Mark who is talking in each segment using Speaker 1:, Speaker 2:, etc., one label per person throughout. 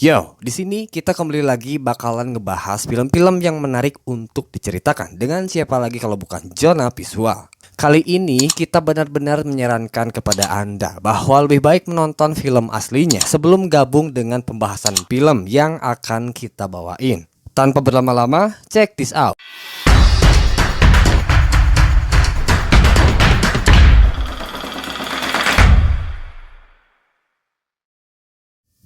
Speaker 1: Yo, di sini kita kembali lagi bakalan ngebahas film-film yang menarik untuk diceritakan. Dengan siapa lagi kalau bukan Jonah Visual. Kali ini kita benar-benar menyarankan kepada Anda bahwa lebih baik menonton film aslinya sebelum gabung dengan pembahasan film yang akan kita bawain. Tanpa berlama-lama, check this out.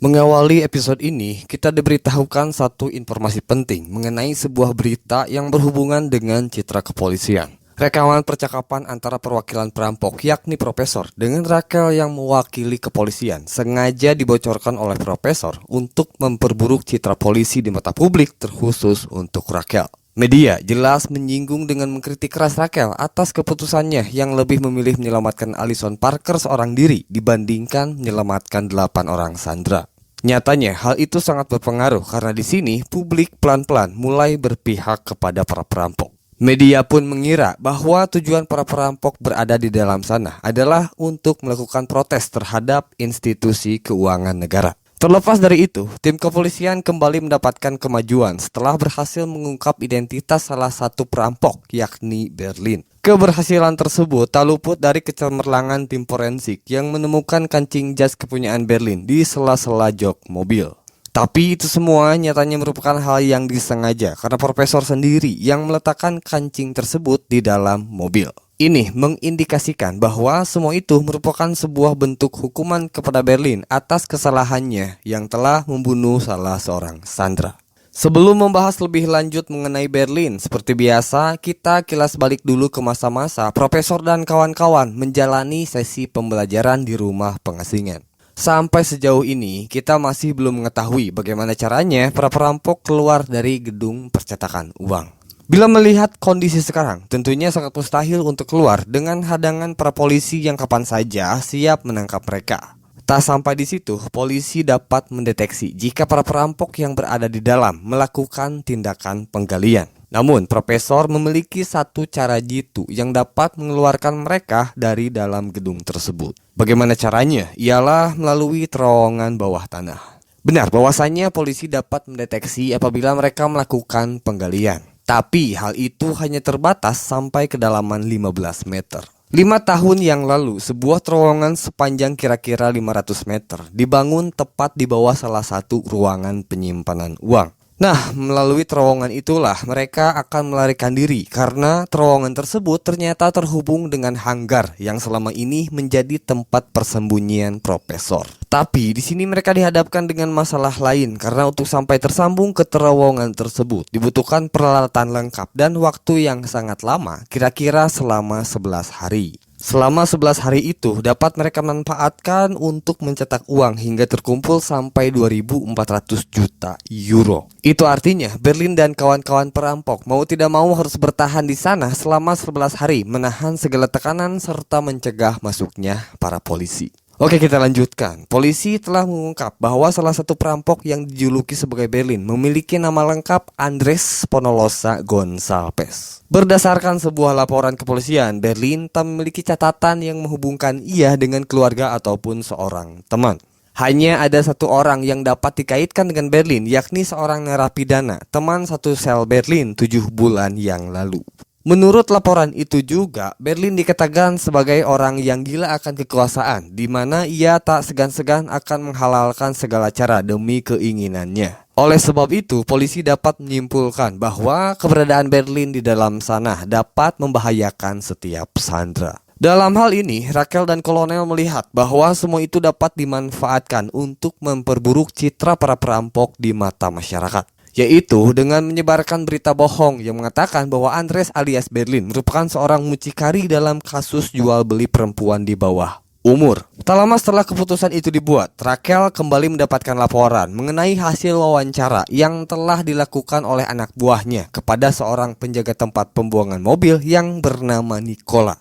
Speaker 1: Mengawali episode ini, kita diberitahukan satu informasi penting mengenai sebuah berita yang berhubungan dengan citra kepolisian. Rekaman percakapan antara perwakilan perampok yakni Profesor dengan Raquel yang mewakili kepolisian sengaja dibocorkan oleh Profesor untuk memperburuk citra polisi di mata publik, terkhusus untuk Raquel. Media jelas menyinggung dengan mengkritik keras Raquel atas keputusannya yang lebih memilih menyelamatkan Allison Parker seorang diri dibandingkan menyelamatkan 8 orang sandera. Nyatanya hal itu sangat berpengaruh karena di sini publik pelan-pelan mulai berpihak kepada para perampok. Media pun mengira bahwa tujuan para perampok berada di dalam sana adalah untuk melakukan protes terhadap institusi keuangan negara. Terlepas dari itu, tim kepolisian kembali mendapatkan kemajuan setelah berhasil mengungkap identitas salah satu perampok, yakni Berlin. Keberhasilan tersebut tak luput dari kecemerlangan tim forensik yang menemukan kancing jas kepunyaan Berlin di sela-sela jok mobil. Tapi itu semua nyatanya merupakan hal yang disengaja karena Profesor sendiri yang meletakkan kancing tersebut di dalam mobil. Ini mengindikasikan bahwa semua itu merupakan sebuah bentuk hukuman kepada Berlin atas kesalahannya yang telah membunuh salah seorang sandera. Sebelum membahas lebih lanjut mengenai Berlin, seperti biasa kita kilas balik dulu ke masa-masa Profesor dan kawan-kawan menjalani sesi pembelajaran di rumah pengasingan. Sampai sejauh ini kita masih belum mengetahui bagaimana caranya para perampok keluar dari gedung percetakan uang. Bila melihat kondisi sekarang, tentunya sangat mustahil untuk keluar dengan hadangan para polisi yang kapan saja siap menangkap mereka. Tak sampai di situ, polisi dapat mendeteksi jika para perampok yang berada di dalam melakukan tindakan penggalian. Namun, Profesor memiliki satu cara jitu yang dapat mengeluarkan mereka dari dalam gedung tersebut. Bagaimana caranya? Ialah melalui terowongan bawah tanah. Benar bahwasanya polisi dapat mendeteksi apabila mereka melakukan penggalian. Tapi hal itu hanya terbatas sampai kedalaman 15 meter. 5 tahun yang lalu, sebuah terowongan sepanjang kira-kira 500 meter dibangun tepat di bawah salah satu ruangan penyimpanan uang. Nah, melalui terowongan itulah mereka akan melarikan diri karena terowongan tersebut ternyata terhubung dengan hanggar yang selama ini menjadi tempat persembunyian Profesor. Tapi di sini mereka dihadapkan dengan masalah lain karena untuk sampai tersambung ke terowongan tersebut dibutuhkan peralatan lengkap dan waktu yang sangat lama, kira-kira selama 11 hari. Selama 11 hari itu dapat mereka manfaatkan untuk mencetak uang hingga terkumpul sampai 2.400 juta euro. Itu artinya Berlin dan kawan-kawan perampok mau tidak mau harus bertahan di sana selama 11 hari menahan segala tekanan serta mencegah masuknya para polisi. Oke, kita lanjutkan. Polisi telah mengungkap bahwa salah satu perampok yang dijuluki sebagai Berlin memiliki nama lengkap Andres Ponolosa Gonçalves. Berdasarkan sebuah laporan kepolisian, Berlin tak memiliki catatan yang menghubungkan ia dengan keluarga ataupun seorang teman. Hanya ada satu orang yang dapat dikaitkan dengan Berlin, yakni seorang narapidana, teman satu sel Berlin 7 bulan yang lalu. Menurut laporan itu juga, Berlin dikatakan sebagai orang yang gila akan kekuasaan, di mana ia tak segan-segan akan menghalalkan segala cara demi keinginannya. Oleh sebab itu, polisi dapat menyimpulkan bahwa keberadaan Berlin di dalam sana dapat membahayakan setiap sandera. Dalam hal ini, Raquel dan Kolonel melihat bahwa semua itu dapat dimanfaatkan untuk memperburuk citra para perampok di mata masyarakat. Yaitu dengan menyebarkan berita bohong yang mengatakan bahwa Andres alias Berlin merupakan seorang mucikari dalam kasus jual beli perempuan di bawah umur. Tak lama setelah keputusan itu dibuat, Raquel kembali mendapatkan laporan mengenai hasil wawancara yang telah dilakukan oleh anak buahnya kepada seorang penjaga tempat pembuangan mobil yang bernama Nicola.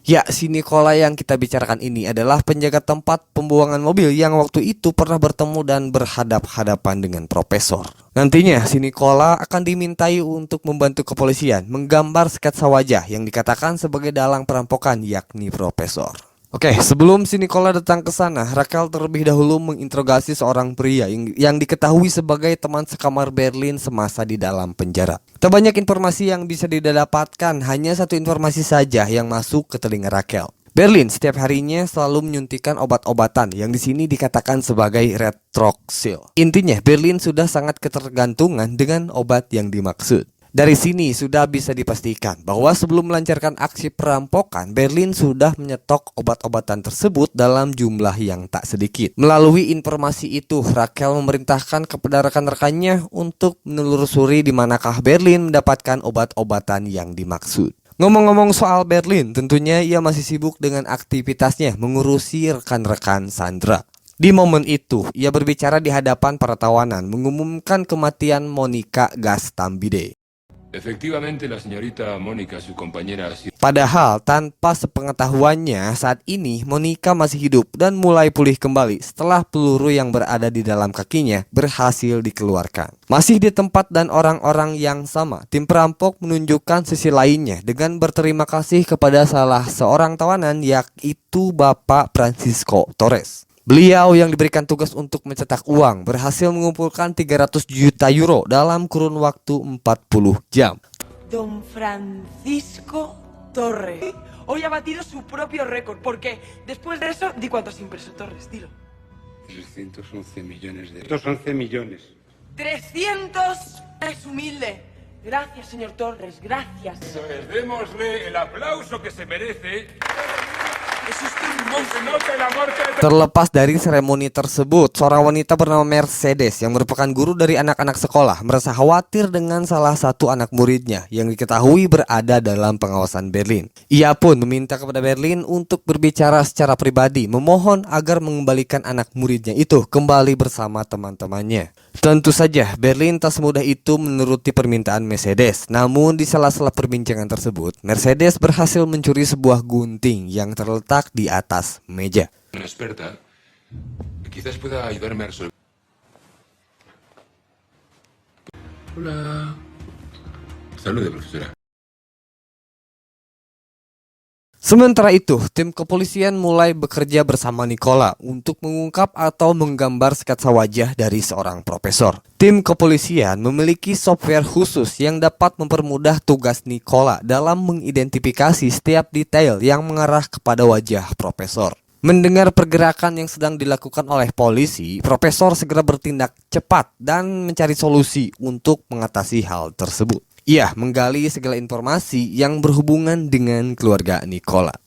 Speaker 1: Ya, si Nicola yang kita bicarakan ini adalah penjaga tempat pembuangan mobil yang waktu itu pernah bertemu dan berhadap-hadapan dengan Profesor. Nantinya si Nicola akan dimintai untuk membantu kepolisian menggambar sketsa wajah yang dikatakan sebagai dalang perampokan yakni Profesor. Oke, sebelum si Nicola datang ke sana, Raquel terlebih dahulu menginterogasi seorang pria yang diketahui sebagai teman sekamar Berlin semasa di dalam penjara. Tak banyak informasi yang bisa didapatkan, hanya satu informasi saja yang masuk ke telinga Raquel. Berlin setiap harinya selalu menyuntikkan obat-obatan yang di sini dikatakan sebagai Retroxil. Intinya, Berlin sudah sangat ketergantungan dengan obat yang dimaksud. Dari sini sudah bisa dipastikan bahwa sebelum melancarkan aksi perampokan, Berlin sudah menyetok obat-obatan tersebut dalam jumlah yang tak sedikit. Melalui informasi itu, Raquel memerintahkan kepada rekan-rekannya untuk menelusuri di manakah Berlin mendapatkan obat-obatan yang dimaksud. Ngomong-ngomong soal Berlin, tentunya ia masih sibuk dengan aktivitasnya mengurusi rekan-rekan Sandra. Di momen itu, ia berbicara di hadapan para tawanan mengumumkan kematian Monica Gastambide.
Speaker 2: Efectivamente, la señorita Mónica, su compañera, ha sido...
Speaker 1: Padahal tanpa sepengetahuannya saat ini Monica masih hidup dan mulai pulih kembali setelah peluru yang berada di dalam kakinya berhasil dikeluarkan. Masih di tempat dan orang-orang yang sama, tim perampok menunjukkan sisi lainnya dengan berterima kasih kepada salah seorang tawanan yaitu Bapak Francisco Torres. Beliau yang diberikan tugas untuk mencetak uang berhasil mengumpulkan 300 juta euro dalam kurun waktu 40 jam.
Speaker 3: Don Francisco Torres. Hoy ha batido su propio récord, porque después de eso, di cuántos impreso Torres, dilo.
Speaker 4: 311 millones de... 311 millones.
Speaker 3: 300 es humilde. Gracias, señor Torres, gracias.
Speaker 2: Pues démosle el aplauso que se merece.
Speaker 3: Es usted un monstruo.
Speaker 1: Terlepas dari seremoni tersebut, seorang wanita bernama Mercedes yang merupakan guru dari anak-anak sekolah merasa khawatir dengan salah satu anak muridnya yang diketahui berada dalam pengawasan Berlin. Ia pun meminta kepada Berlin untuk berbicara secara pribadi, memohon agar mengembalikan anak muridnya itu kembali bersama teman-temannya. Tentu saja Berlin tak semudah itu menuruti permintaan Mercedes. Namun di sela-sela perbincangan tersebut, Mercedes berhasil mencuri sebuah gunting yang terletak di atas meja.
Speaker 2: Una experta, quizás pueda ayudarme a resolver. Hola. Salude, profesora.
Speaker 1: Sementara itu, tim kepolisian mulai bekerja bersama Nicola untuk mengungkap atau menggambar sketsa wajah dari seorang profesor. Tim kepolisian memiliki software khusus yang dapat mempermudah tugas Nicola dalam mengidentifikasi setiap detail yang mengarah kepada wajah profesor. Mendengar pergerakan yang sedang dilakukan oleh polisi, profesor segera bertindak cepat dan mencari solusi untuk mengatasi hal tersebut. Ia menggali segala informasi yang berhubungan dengan keluarga Nicola.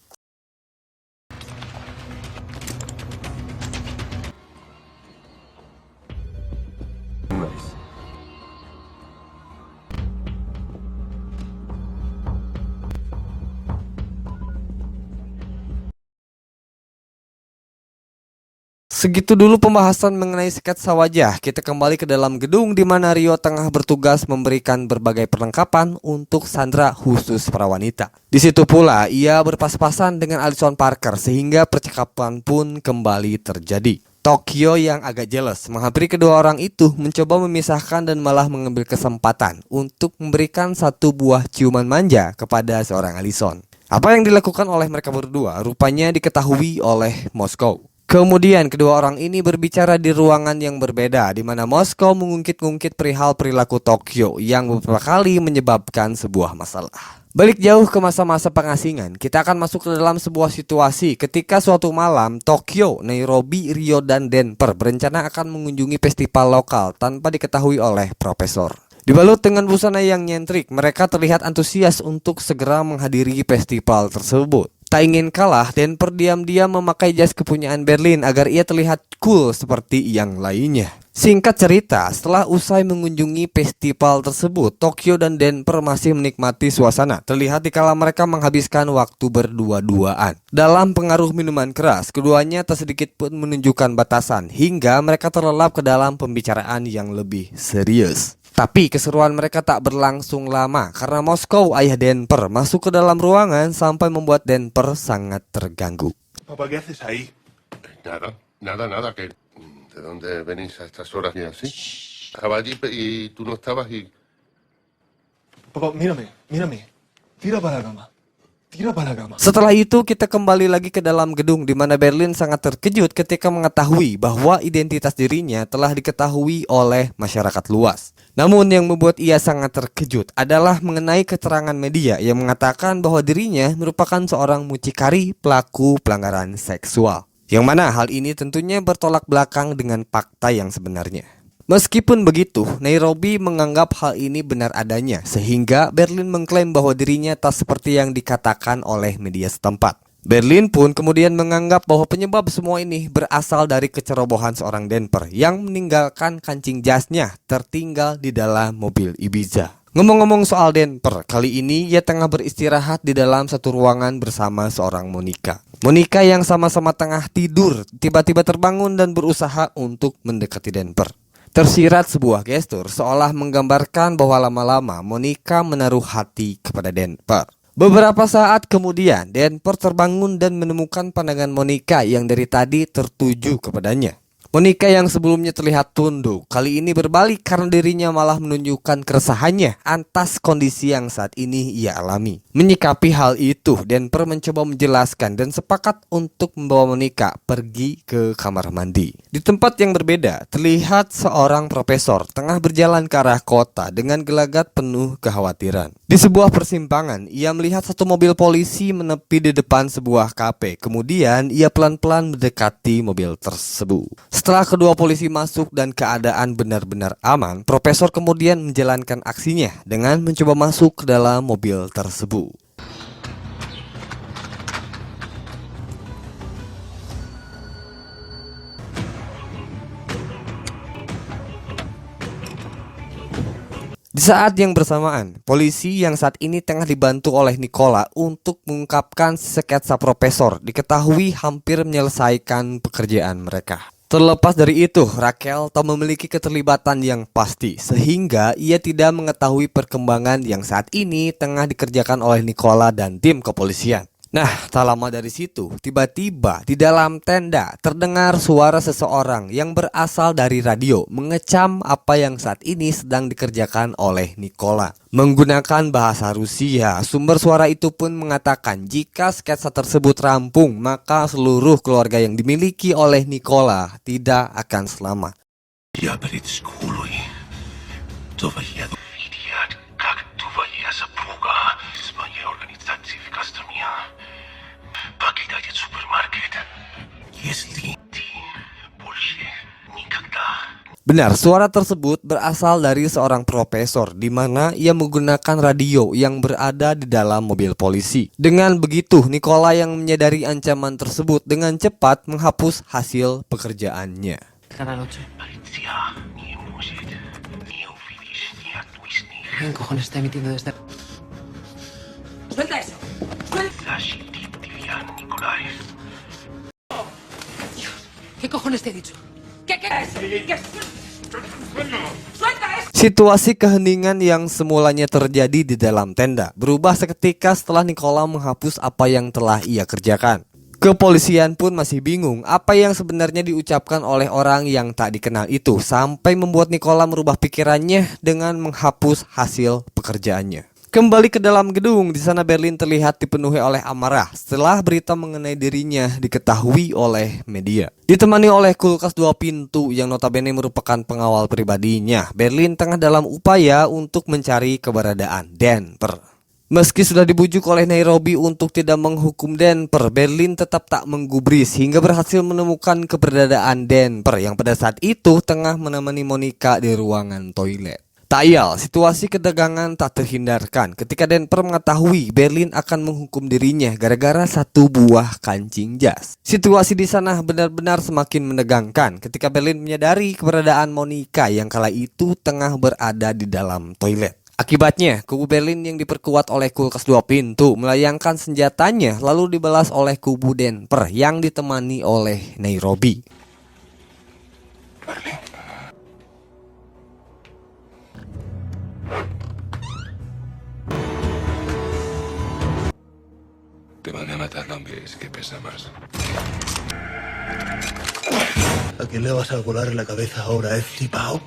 Speaker 1: Segitu dulu pembahasan mengenai sketsa wajah. Kita kembali ke dalam gedung di mana Rio tengah bertugas memberikan berbagai perlengkapan untuk Sandra khusus para wanita. Di situ pula ia berpas-pasan dengan Alison Parker sehingga percakapan pun kembali terjadi. Tokyo yang agak jealous menghampiri kedua orang itu, mencoba memisahkan dan malah mengambil kesempatan untuk memberikan satu buah ciuman manja kepada seorang Alison. Apa yang dilakukan oleh mereka berdua rupanya diketahui oleh Moskow. Kemudian kedua orang ini berbicara di ruangan yang berbeda, di mana Moskow mengungkit-ungkit perihal perilaku Tokyo yang beberapa kali menyebabkan sebuah masalah. Balik jauh ke masa-masa pengasingan, kita akan masuk ke dalam sebuah situasi ketika suatu malam Tokyo, Nairobi, Rio, dan Denver berencana akan mengunjungi festival lokal tanpa diketahui oleh profesor. Dibalut dengan busana yang nyentrik, mereka terlihat antusias untuk segera menghadiri festival tersebut. Tak ingin kalah, Denver diam-diam memakai jas kepunyaan Berlin agar ia terlihat cool seperti yang lainnya. Singkat cerita, setelah usai mengunjungi festival tersebut, Tokyo dan Denver masih menikmati suasana. Terlihat dikala mereka menghabiskan waktu berdua-duaan. Dalam pengaruh minuman keras, keduanya tak sedikit pun menunjukkan batasan, hingga mereka terlelap ke dalam pembicaraan yang lebih serius. Tapi keseruan mereka tak berlangsung lama karena Moskow, ayah Denver, masuk ke dalam ruangan sampai membuat Denver sangat terganggu.
Speaker 5: Papá, ¿qué haces ahí?
Speaker 4: Nada, que... ¿De dónde venís a estas horas y así? Estaba allí y tú no estabas y...
Speaker 5: Papá, mírame. Tira para la cama. Tira para la cama.
Speaker 1: Setelah itu kita kembali lagi ke dalam gedung di mana Berlin sangat terkejut ketika mengetahui bahwa identitas dirinya telah diketahui oleh masyarakat luas. Namun yang membuat ia sangat terkejut adalah mengenai keterangan media yang mengatakan bahwa dirinya merupakan seorang mucikari pelaku pelanggaran seksual. Yang mana hal ini tentunya bertolak belakang dengan fakta yang sebenarnya. Meskipun begitu, Nairobi menganggap hal ini benar adanya, sehingga Berlin mengklaim bahwa dirinya tak seperti yang dikatakan oleh media setempat. Berlin pun kemudian menganggap bahwa penyebab semua ini berasal dari kecerobohan seorang Denper yang meninggalkan kancing jasnya tertinggal di dalam mobil Ibiza. Ngomong-ngomong soal Denper, kali ini ia tengah beristirahat di dalam satu ruangan bersama seorang Monica. Monica yang sama-sama tengah tidur, tiba-tiba terbangun dan berusaha untuk mendekati Denper. Tersirat sebuah gestur seolah menggambarkan bahwa lama-lama Monica menaruh hati kepada Denper. Beberapa saat kemudian Denper terbangun dan menemukan pandangan Monica yang dari tadi tertuju kepadanya. Monica yang sebelumnya terlihat tunduk, kali ini berbalik karena dirinya malah menunjukkan keresahannya atas kondisi yang saat ini ia alami. Menyikapi hal itu, Denper mencoba menjelaskan dan sepakat untuk membawa Monica pergi ke kamar mandi. Di tempat yang berbeda, terlihat seorang profesor tengah berjalan ke arah kota dengan gelagat penuh kekhawatiran. Di sebuah persimpangan, ia melihat satu mobil polisi menepi di depan sebuah kafe. Kemudian, ia pelan-pelan mendekati mobil tersebut. Setelah kedua polisi masuk dan keadaan benar-benar aman, profesor kemudian menjalankan aksinya dengan mencoba masuk ke dalam mobil tersebut. Di saat yang bersamaan, polisi yang saat ini tengah dibantu oleh Nicola untuk mengungkapkan sketsa profesor diketahui hampir menyelesaikan pekerjaan mereka. Terlepas dari itu, Raquel tak memiliki keterlibatan yang pasti sehingga ia tidak mengetahui perkembangan yang saat ini tengah dikerjakan oleh Nicola dan tim kepolisian. Nah, tak lama dari situ, tiba-tiba di dalam tenda terdengar suara seseorang yang berasal dari radio mengecam apa yang saat ini sedang dikerjakan oleh Nicola. Menggunakan bahasa Rusia, sumber suara itu pun mengatakan jika sketsa tersebut rampung, maka seluruh keluarga yang dimiliki oleh Nicola tidak akan selamat.
Speaker 6: Я перед школой твоя видят, как твоя супруга с моей организацией в Костроме покидает супермаркет. Если ты больше никогда.
Speaker 1: Benar, suara tersebut berasal dari seorang profesor di mana ia menggunakan radio yang berada di dalam mobil polisi. Dengan begitu, Nicola yang menyadari ancaman tersebut dengan cepat menghapus hasil pekerjaannya.
Speaker 3: Cada noche.
Speaker 6: Alicia, не может не увидишь ни одну из них.
Speaker 3: ¿Quién cojones está emitiendo desde...? ¡Suelta eso! ¡Suelta!
Speaker 6: Защитит тебя, Николай.
Speaker 3: ¿Qué cojones te he dicho? ¿Qué es? ¿Qué? ¡Suelta eso!
Speaker 1: Situasi keheningan yang semulanya terjadi di dalam tenda berubah seketika setelah Nicola menghapus apa yang telah ia kerjakan. Kepolisian pun masih bingung apa yang sebenarnya diucapkan oleh orang yang tak dikenal itu sampai membuat Nicola merubah pikirannya dengan menghapus hasil pekerjaannya. Kembali ke dalam gedung, di sana Berlin terlihat dipenuhi oleh amarah setelah berita mengenai dirinya diketahui oleh media. Ditemani oleh kulkas 2 pintu yang notabene merupakan pengawal pribadinya, Berlin tengah dalam upaya untuk mencari keberadaan Denper. Meski sudah dibujuk oleh Nairobi untuk tidak menghukum Denper, Berlin tetap tak menggubris hingga berhasil menemukan keberadaan Denper yang pada saat itu tengah menemani Monica di ruangan toilet. Tak ayal, situasi ketegangan tak terhindarkan ketika Denper mengetahui Berlin akan menghukum dirinya gara-gara satu buah kancing jas. Situasi di sana benar-benar semakin menegangkan ketika Berlin menyadari keberadaan Monica yang kala itu tengah berada di dalam toilet. Akibatnya, kubu Berlin yang diperkuat oleh kulkas 2 pintu melayangkan senjatanya lalu dibalas oleh kubu Denper yang ditemani oleh Nairobi.
Speaker 6: Berlin.
Speaker 2: Te van a matar, hombre, es que pesa más.
Speaker 7: ¿A quién le vas a volar en la cabeza ahora, flipao?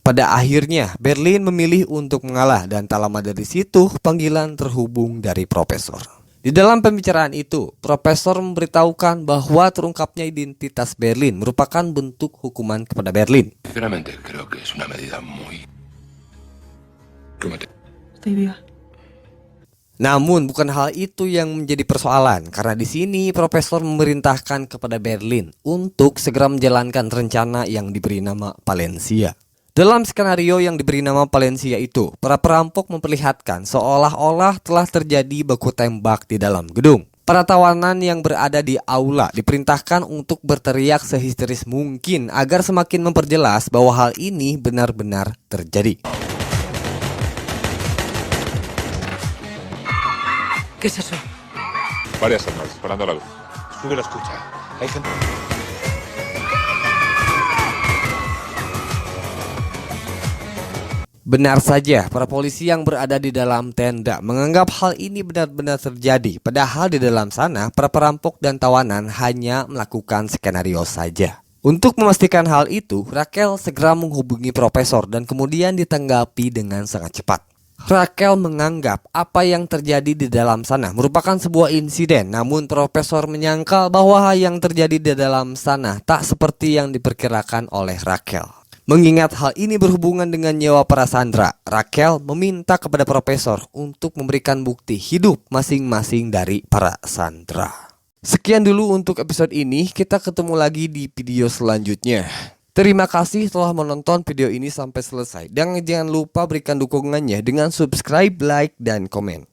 Speaker 1: Pada akhirnya, Berlin memilih untuk mengalah dan tak lama dari situ panggilan terhubung dari profesor. Di dalam pembicaraan itu, Profesor memberitahukan bahwa terungkapnya identitas Berlin merupakan bentuk hukuman kepada Berlin.
Speaker 2: Sinceramente, creo que es una medida muy... ¿Cómo te...?
Speaker 3: Estoy viva.
Speaker 1: Namun bukan hal itu yang menjadi persoalan, karena di sini Profesor memerintahkan kepada Berlin untuk segera menjalankan rencana yang diberi nama Palencia. Dalam skenario yang diberi nama Palencia itu, para perampok memperlihatkan seolah-olah telah terjadi baku tembak di dalam gedung. Para tawanan yang berada di aula diperintahkan untuk berteriak sehisteris mungkin agar semakin memperjelas bahwa hal ini benar-benar terjadi.
Speaker 3: ¿Qué es eso?
Speaker 5: Varias armas disparando a la luz. Sube la escucha. Hay gente.
Speaker 1: Benar saja, para polisi yang berada di dalam tenda menganggap hal ini benar-benar terjadi. Padahal di dalam sana, para perampok dan tawanan hanya melakukan skenario saja. Untuk memastikan hal itu, Raquel segera menghubungi Profesor dan kemudian ditanggapi dengan sangat cepat. Raquel menganggap apa yang terjadi di dalam sana merupakan sebuah insiden, namun Profesor menyangkal bahwa yang terjadi di dalam sana tak seperti yang diperkirakan oleh Raquel. Mengingat hal ini berhubungan dengan nyawa para sandera, Raquel meminta kepada Profesor untuk memberikan bukti hidup masing-masing dari para sandera. Sekian dulu untuk episode ini, kita ketemu lagi di video selanjutnya. Terima kasih telah menonton video ini sampai selesai. Dan jangan lupa berikan dukungannya dengan subscribe, like, dan komen.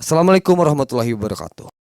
Speaker 1: Assalamualaikum warahmatullahi wabarakatuh.